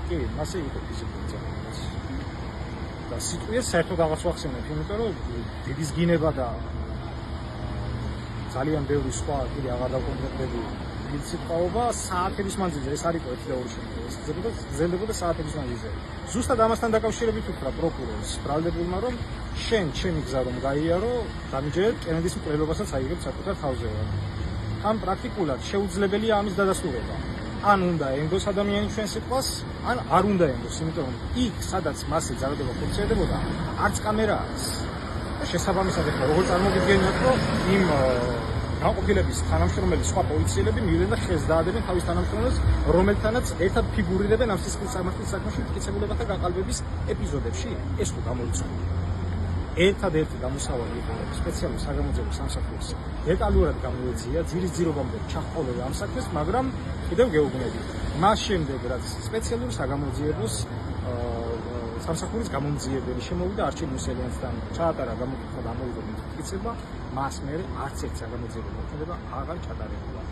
კი, მასე იყო ფიზიკური ძალა. და სიტყვიერ საერთოდ აღარ ვახსენებ, იმიტომ რომ დიდის გინება და ძალიან ბევრი სხვა კიდე აღარ დავკონკრეტები სიტყვაობა საათების მანძილზე ეს არ იყო ერთი და ორი შემთხვევა. ეს გრძელდებოდა საათების მანძილზე. ზუსტად ამასთან დაკავშირებით უთხრა პროკურორს ბრალდებულმა, რომ შენ ჩემი გზა რომ გაიარო, დამიჯერებ კენედის მკვლელობასაც აიღებ საკუთარ თავზე. ამ პრაქტიკულად შეუძლებელია ამის დადასტურება. ან უნდა ენდოს ადამიანი ჩვენ სიტყვას, ან არ უნდა ენდოს, იმიტომ რომ იქ, სადაც მასე ძალადობა ფუნქციონდებოდა, არც კამერა არის. და შესაბამისად ახლა როგორ წარმოგიდგენიათ, რომ იმ განყოფილების თანამშრომელი სხვა პოლიციელები მივიდნენ და ხელს დაადებენ თავის თანამშრომელს, რომელთანაც ერთად ფიგურირებენ ამ სისხლის სამართლის საქმეში მტკიცებულებათა გაყალბების ეპიზოდებში. ეს თუ გამოიწვია. ერთადერთი გამოსავალი იყო სპეციალური საგამოძიებო სამსახურის დეტალურად გამოეძია ძირის ძირობამდე ჩაჰყოლოდა ამ საქმეს, მაგრამ კიდევ გეუბნები. მას შემდეგ რაც სპეციალური საგამოძიებოს სამსახურის გამომძიებელი შემოვიდა არჩილ მუსელიანსთან ჩაატარა გამოკითხვა და ამოვიდა მტკიცება, მას მერე არც ერთ საგამოძიებო მოქმედება აღარ ჩატარებულა.